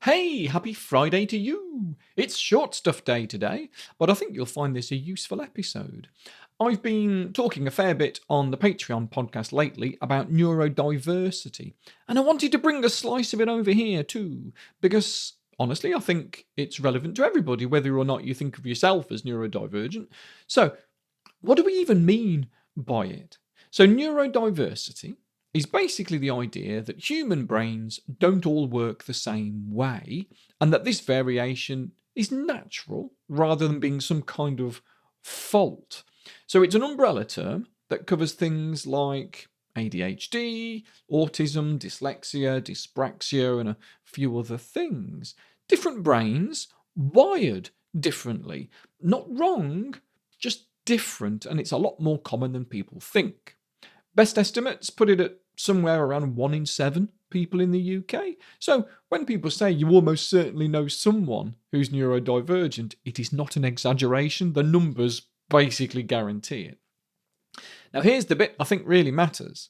Hey, happy Friday to you! It's short stuff day today, but I think you'll find this a useful episode. I've been talking a fair bit on the Patreon podcast lately about neurodiversity, and I wanted to bring a slice of it over here too, because honestly, I think it's relevant to everybody, whether or not you think of yourself as neurodivergent. So, what do we even mean by it? So, neurodiversity is basically the idea that human brains don't all work the same way, and that this variation is natural rather than being some kind of fault. So, it's an umbrella term that covers things like ADHD, autism, dyslexia, dyspraxia, and a few other things. Different brains wired differently. Not wrong, just different, and it's a lot more common than people think. Best estimates put it at somewhere around 1 in 7 people in the UK. So when people say you almost certainly know someone who's neurodivergent, it is not an exaggeration. The numbers basically guarantee it. Now here's the bit I think really matters.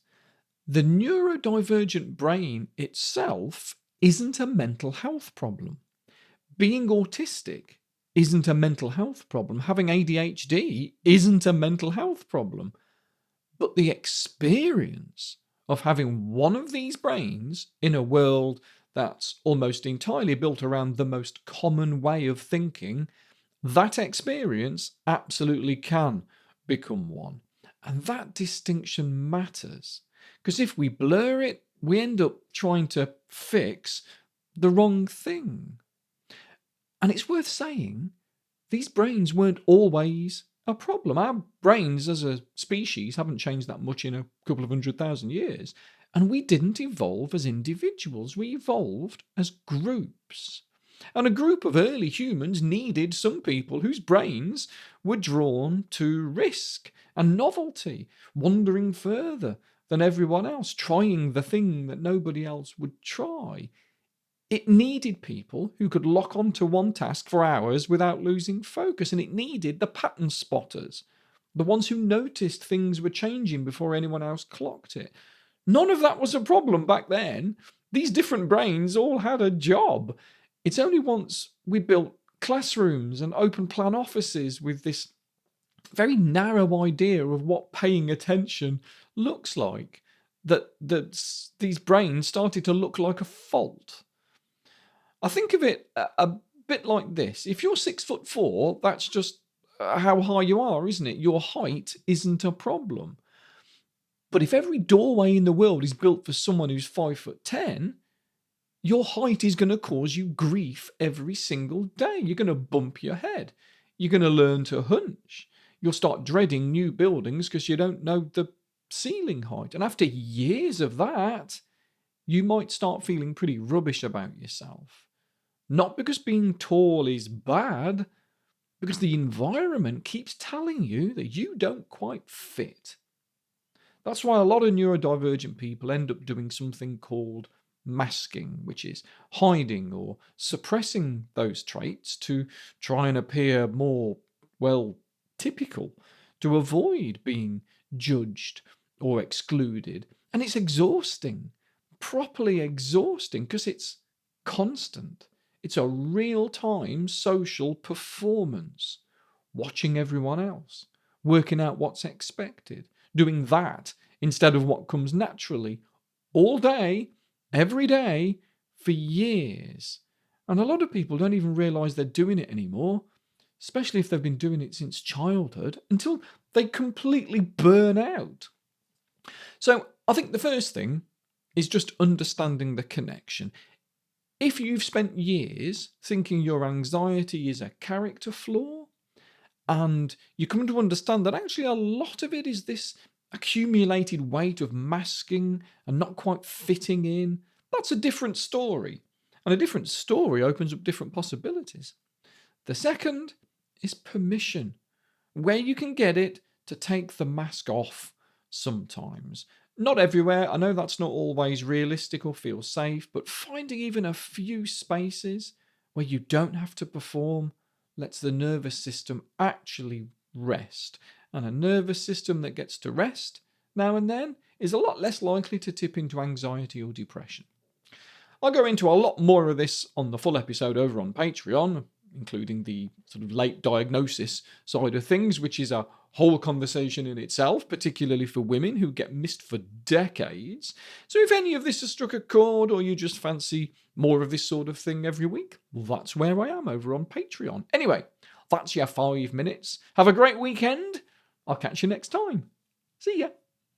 The neurodivergent brain itself isn't a mental health problem. Being autistic isn't a mental health problem. Having ADHD isn't a mental health problem. But the experience of having one of these brains in a world that's almost entirely built around the most common way of thinking, that experience absolutely can become one. And that distinction matters, because if we blur it, we end up trying to fix the wrong thing. And it's worth saying, these brains weren't always a problem. Our brains as a species haven't changed that much in a couple of 100,000 years. And we didn't evolve as individuals, we evolved as groups. And a group of early humans needed some people whose brains were drawn to risk and novelty, wandering further than everyone else, trying the thing that nobody else would try. It needed people who could lock onto one task for hours without losing focus, and it needed the pattern spotters, the ones who noticed things were changing before anyone else clocked it. None of that was a problem back then. These different brains all had a job. It's only once we built classrooms and open plan offices with this very narrow idea of what paying attention looks like that these brains started to look like a fault. I think of it a bit like this. If you're 6'4", that's just how high you are, isn't it? Your height isn't a problem. But if every doorway in the world is built for someone who's 5'10", your height is going to cause you grief every single day. You're going to bump your head. You're going to learn to hunch. You'll start dreading new buildings because you don't know the ceiling height. And after years of that, you might start feeling pretty rubbish about yourself. Not because being tall is bad, because the environment keeps telling you that you don't quite fit. That's why a lot of neurodivergent people end up doing something called masking, which is hiding or suppressing those traits to try and appear more, well, typical, to avoid being judged or excluded. And it's exhausting, properly exhausting, because it's constant. It's a real-time social performance, watching everyone else, working out what's expected, doing that instead of what comes naturally, all day, every day, for years. And a lot of people don't even realise they're doing it anymore, especially if they've been doing it since childhood, until they completely burn out. So I think the first thing is just understanding the connection. If you've spent years thinking your anxiety is a character flaw, and you come to understand that actually a lot of it is this accumulated weight of masking and not quite fitting in, that's a different story. And a different story opens up different possibilities. The second is permission, where you can get it to take the mask off sometimes. Not everywhere, I know that's not always realistic or feels safe, but finding even a few spaces where you don't have to perform lets the nervous system actually rest. And a nervous system that gets to rest now and then is a lot less likely to tip into anxiety or depression. I'll go into a lot more of this on the full episode over on Patreon, including the sort of late diagnosis side of things, which is a whole conversation in itself, particularly for women who get missed for decades. So if any of this has struck a chord, or you just fancy more of this sort of thing every week, well, that's where I am over on Patreon. Anyway, that's your 5 minutes. Have a great weekend. I'll catch you next time. See ya.